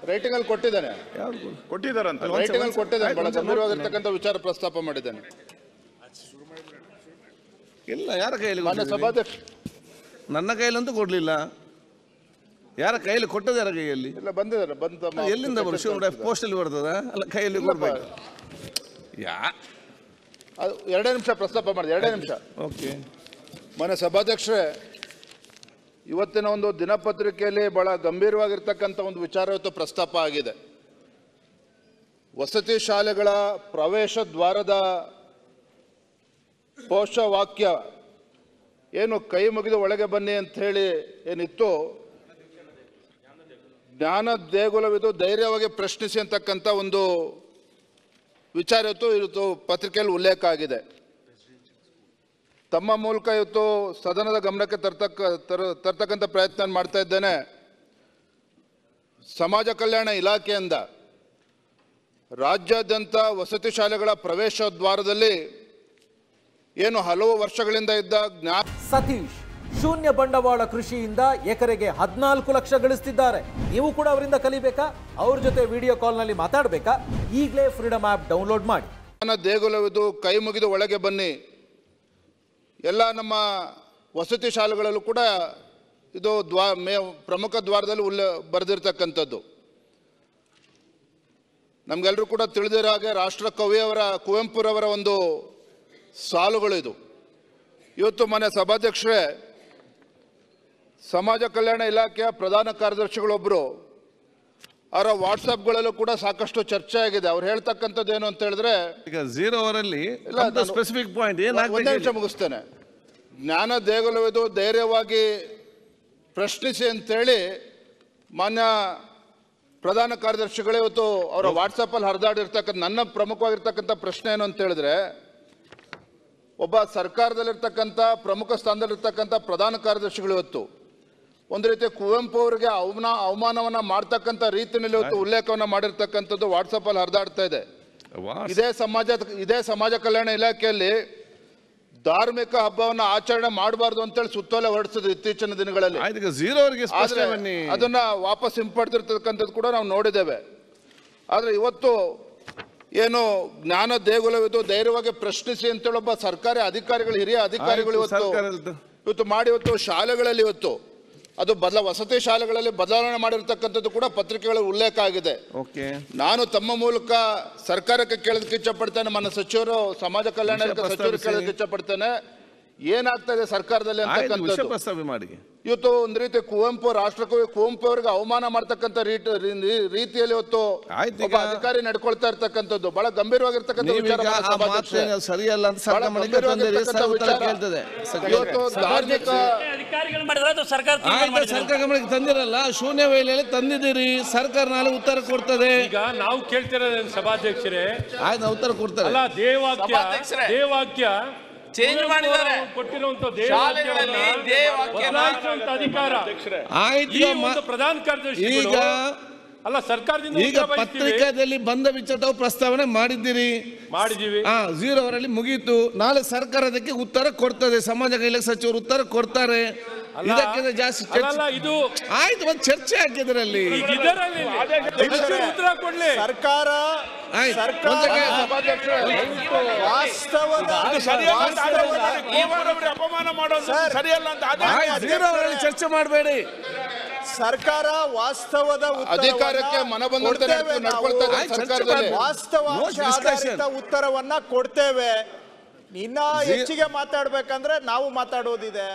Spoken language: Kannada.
ರೈಟಿಂಗ್ ಅಲ್ಲಿ ಕೊಟ್ಟಿದ್ದಾನೆ, ಕೊಟ್ಟಿದ್ದಾರಂತ ರೈಟಿಂಗ್ ಅಲ್ಲಿ ಕೊಟ್ಟಿದ್ದಾನೆ, ಬಹಳ ಗಂಭೀರವಾಗಿರ್ತಕ್ಕಂಥ ವಿಚಾರ ಪ್ರಸ್ತಾಪ ಮಾಡಿದ್ದಾನೆ. ಇಲ್ಲ, ಯಾರ ಕೈಯಲ್ಲಿ ಮಾನ್ಯ ಸಭಾಧ್ಯಕ್ಷ, ನನ್ನ ಕೈಯಲ್ಲಂತೂ ಕೊಡ್ಲಿಲ್ಲ. ಯಾರ ಕೈಯಲ್ಲಿ ಕೊಟ್ಟದ, ಯಾರ ಕೈಯಲ್ಲಿ ಇಲ್ಲ ಬಂದಿದ್ದಾರೆ, ಬಂದ ಎಲ್ಲಿಂದ ಬರು ಪೋಸ್ಟ್ ಅಲ್ಲಿ ಬರ್ತದ? ಅಲ್ಲ, ಕೈಯಲ್ಲಿ ಕೊಡ್ಬೇಕು. ಎರಡೇ ನಿಮಿಷ ಪ್ರಸ್ತಾಪ ಮಾಡಿದೆ, ಎರಡೇ ನಿಮಿಷ. ಓಕೆ. ಮಾನ್ಯ ಸಭಾಧ್ಯಕ್ಷರೇ, ಇವತ್ತಿನ ಒಂದು ದಿನಪತ್ರಿಕೆಯಲ್ಲಿ ಬಹಳ ಗಂಭೀರವಾಗಿರ್ತಕ್ಕಂಥ ಒಂದು ವಿಚಾರ ಇವತ್ತು ಪ್ರಸ್ತಾಪ ಆಗಿದೆ. ವಸತಿ ಶಾಲೆಗಳ ಪ್ರವೇಶ ದ್ವಾರದ ಘೋಷವಾಕ್ಯ ಏನು ಕೈ ಮುಗಿದು ಒಳಗೆ ಬನ್ನಿ ಅಂತ ಹೇಳಿ ಏನಿತ್ತು, ಜ್ಞಾನ ದೇಗುಲವಿದು ಧೈರ್ಯವಾಗಿ ಪ್ರಶ್ನಿಸಿ ಅಂತಕ್ಕಂಥ ಒಂದು ವಿಚಾರ ಇವತ್ತು ಪತ್ರಿಕೆಯಲ್ಲಿ ಉಲ್ಲೇಖ ಆಗಿದೆ. ತಮ್ಮ ಮೂಲಕ ಇವತ್ತು ಸದನದ ಗಮನಕ್ಕೆ ತರ್ತಕ್ಕಂಥ ಪ್ರಯತ್ನ ಮಾಡ್ತಾ ಇದ್ದೇನೆ. ಸಮಾಜ ಕಲ್ಯಾಣ ಇಲಾಖೆಯಿಂದ ರಾಜ್ಯಾದ್ಯಂತ ವಸತಿ ಶಾಲೆಗಳ ಪ್ರವೇಶ ದ್ವಾರದಲ್ಲಿ ಏನು ಹಲವು ವರ್ಷಗಳಿಂದ ಇದ್ದ ಸತೀಶ್ ಶೂನ್ಯ ಬಂಡವಾಳ ಕೃಷಿಯಿಂದ ಎಕರೆಗೆ 14 ಲಕ್ಷ ಗಳಿಸ್ತಿದ್ದಾರೆ. ನೀವು ಕೂಡ ಅವರಿಂದ ಕಲಿಬೇಕಾ? ಅವ್ರ ಜೊತೆ ವಿಡಿಯೋ ಕಾಲ್ನಲ್ಲಿ ಮಾತಾಡಬೇಕಾ? ಈಗಲೇ ಫ್ರೀಡಮ್ ಆಪ್ ಡೌನ್ಲೋಡ್ ಮಾಡಿ. ದೇಗುಲವಿದು ಕೈ ಮುಗಿದು ಒಳಗೆ ಬನ್ನಿ. ಎಲ್ಲ ನಮ್ಮ ವಸತಿ ಶಾಲೆಗಳಲ್ಲೂ ಕೂಡ ಇದು ಪ್ರಮುಖ ದ್ವಾರದಲ್ಲಿ ಬರೆದಿರ್ತಕ್ಕಂಥದ್ದು. ನಮಗೆಲ್ಲರೂ ಕೂಡ ತಿಳಿದಿರೋ ಹಾಗೆ ರಾಷ್ಟ್ರ ಕವಿಯವರ ಕುವೆಂಪುರವರ ಒಂದು ಸಾಲುಗಳು ಇದು. ಇವತ್ತು ಮಾನ್ಯ ಸಭಾಧ್ಯಕ್ಷರೇ, ಸಮಾಜ ಕಲ್ಯಾಣ ಇಲಾಖೆಯ ಪ್ರಧಾನ ಕಾರ್ಯದರ್ಶಿಗಳೊಬ್ಬರು ಅವರ ವಾಟ್ಸಪ್ಗಳಲ್ಲೂ ಕೂಡ ಸಾಕಷ್ಟು ಚರ್ಚೆ ಆಗಿದೆ. ಅವ್ರು ಹೇಳ್ತಕ್ಕಂಥದ್ದು ಏನು ಅಂತ ಹೇಳಿದ್ರೆ, ಈಗ 0 ಅವರಲ್ಲಿ ಸ್ಪೆಸಿಫಿಕ್ ಪಾಯಿಂಟ್ ಒಂದೇ ನಿಮಿಷ ಮುಗಿಸ್ತೇನೆ. ಜ್ಞಾನ ದೇಗುಲವಿದು ಧೈರ್ಯವಾಗಿ ಪ್ರಶ್ನಿಸಿ ಅಂತೇಳಿ ಮಾನ್ಯ ಪ್ರಧಾನ ಕಾರ್ಯದರ್ಶಿಗಳೇ ಇವತ್ತು ಅವರ ವಾಟ್ಸಪ್ಪಲ್ಲಿ ಹರಿದಾಡಿರ್ತಕ್ಕಂಥ ನನ್ನ ಪ್ರಮುಖವಾಗಿರ್ತಕ್ಕಂಥ ಪ್ರಶ್ನೆ ಏನು ಅಂತ ಹೇಳಿದ್ರೆ, ಒಬ್ಬ ಸರ್ಕಾರದಲ್ಲಿರ್ತಕ್ಕಂಥ ಪ್ರಮುಖ ಸ್ಥಾನದಲ್ಲಿರ್ತಕ್ಕಂಥ ಪ್ರಧಾನ ಕಾರ್ಯದರ್ಶಿಗಳು ಇವತ್ತು ಒಂದು ರೀತಿ ಕುವೆಂಪು ಅವರಿಗೆ ಅವಮಾನವನ್ನ ಮಾಡ್ತಕ್ಕಂಥ ರೀತಿಯಲ್ಲಿ ಇವತ್ತು ಉಲ್ಲೇಖವನ್ನ ಮಾಡಿರ್ತಕ್ಕಂಥದ್ದು ವಾಟ್ಸಪ್ಪಲ್ಲಿ ಹರಿದಾಡ್ತಾ ಇದೆ. ಇದೇ ಸಮಾಜ ಕಲ್ಯಾಣ ಇಲಾಖೆಯಲ್ಲಿ ಧಾರ್ಮಿಕ ಹಬ್ಬವನ್ನ ಆಚರಣೆ ಮಾಡಬಾರ್ದು ಅಂತೇಳಿ ಸುತ್ತೋಲೆ ಹೊರಡಿಸಿದ್ರು ಇತ್ತೀಚಿನ ದಿನಗಳಲ್ಲಿ. ಅದನ್ನ ವಾಪಸ್ ಹಿಂಪಡೆದಿರ್ತಕ್ಕಂಥದ್ದು ಕೂಡ ನಾವು ನೋಡಿದ್ದೇವೆ. ಆದ್ರೆ ಇವತ್ತು ಏನು ಜ್ಞಾನ ದೇಗುಲವಿದು ಧೈರ್ಯವಾಗಿ ಪ್ರಶ್ನಿಸಿ ಅಂತೇಳಿ ಒಬ್ಬ ಸರ್ಕಾರಿ ಅಧಿಕಾರಿಗಳು, ಹಿರಿಯ ಅಧಿಕಾರಿಗಳು ಇವತ್ತು ಮಾಡಿ ಇವತ್ತು ಶಾಲೆಗಳಲ್ಲಿ ಇವತ್ತು ಅದು ವಸತಿ ಶಾಲೆಗಳಲ್ಲಿ ಬದಲಾವಣೆ ಮಾಡಿರ್ತಕ್ಕಂಥದ್ದು ಕೂಡ ಪತ್ರಿಕೆಗಳಲ್ಲಿ ಉಲ್ಲೇಖ ಆಗಿದೆ. ನಾನು ತಮ್ಮ ಮೂಲಕ ಸರ್ಕಾರಕ್ಕೆ ಕೇಳೋದಕ್ಕೆ ಇಚ್ಛಪಡ್ತೇನೆ, ನನ್ನ ಸಚಿವರು ಸಮಾಜ ಕಲ್ಯಾಣ ಸಚಿವರು ಕೇಳೋದಕ್ಕೆ ಇಚ್ಛಪಡ್ತೇನೆ, ಏನಾಗ್ತಾ ಇದೆ ಸರ್ಕಾರದಲ್ಲಿ ಅಂತಕ್ಕಂಥದ್ದು. ಇವತ್ತು ಒಂದು ರೀತಿ ಕುವೆಂಪು, ರಾಷ್ಟ್ರಕವಿ ಕುವೆಂಪು ಅವರಿಗೆ ಅವಮಾನ ಮಾಡ್ತಕ್ಕಂಥ ರೀತಿಯಲ್ಲಿ ಇವತ್ತು ಒಬ್ಬ ಅಧಿಕಾರಿ ನಡ್ಕೊಳ್ತಾ ಇರ್ತಕ್ಕಂಥದ್ದು ಬಹಳ ಗಂಭೀರವಾಗಿರ್ತಕ್ಕಂಥ ವಿಚಾರ. ಸರ್ಕಾರ ಗಮನಕ್ಕೆ ತಂದಿರಲ್ಲ, ಶೂನ್ಯ ವೇಳೆಯಲ್ಲಿ ತಂದಿದ್ದೀರಿ, ಸರ್ಕಾರ ನಾಳೆ ಉತ್ತರ ಕೊಡ್ತದೆ. ಈಗ ನಾವು ಕೇಳ್ತಿರೋದು ಸಭಾಧ್ಯಕ್ಷರೇ, ಆಯ್ತು ಉತ್ತರ ಕೊಡ್ತಾರೆ. ಅಲ್ಲ, ದೇವಾಕ್ಯ ಚೇಂಜ್ ಮಾಡಿದ್ದಾರೆ, ಅಧಿಕಾರ ಆಯ್ತು ಪ್ರಧಾನ ಕಾರ್ಯದರ್ಶಿ. ಈಗ ಅಲ್ಲ, ಸರ್ಕಾರದಿಂದ ಈಗ ಪತ್ರಿಕಾದಲ್ಲಿ ಬಂದ ವಿಚಾರ ಪ್ರಸ್ತಾವನೆ ಮಾಡಿದ್ದೀರಿ, ಮಾಡಿದೀವಿ. 0 ಅವರಲ್ಲಿ ಮುಗೀತು. ನಾಳೆ ಸರ್ಕಾರ ಅದಕ್ಕೆ ಉತ್ತರ ಕೊಡ್ತದೆ, ಸಮಾಜ ಕಲ್ಯಾಣ ಸಚಿವರು ಉತ್ತರ ಕೊಡ್ತಾರೆ. ಇದಕ್ಕಿಂತ ಜಾಸ್ತಿ ಇದು ಆಯ್ತು, ಒಂದು ಚರ್ಚೆ ಹಾಕಿದ್ರಲ್ಲಿ ಉತ್ತರ ಕೊಡ್ಲಿ ಸರ್ಕಾರ. ಅಪಮಾನ ಮಾಡೋದು ಸರಿಯಲ್ಲ ಅಂತ 0 ಅವರಲ್ಲಿ ಚರ್ಚೆ ಮಾಡಬೇಡಿ. ಸರ್ಕಾರ ವಾಸ್ತವದ ಅಧಿಕಾರಕ್ಕೆ ವಾಸ್ತವಾಧಾರಿತ ಉತ್ತರವನ್ನ ಕೊಡ್ತೇವೆ. ಇನ್ನ ಹೆಚ್ಚಿಗೆ ಮಾತಾಡ್ಬೇಕಂದ್ರೆ ನಾವು ಮಾತಾಡೋದಿದೆ.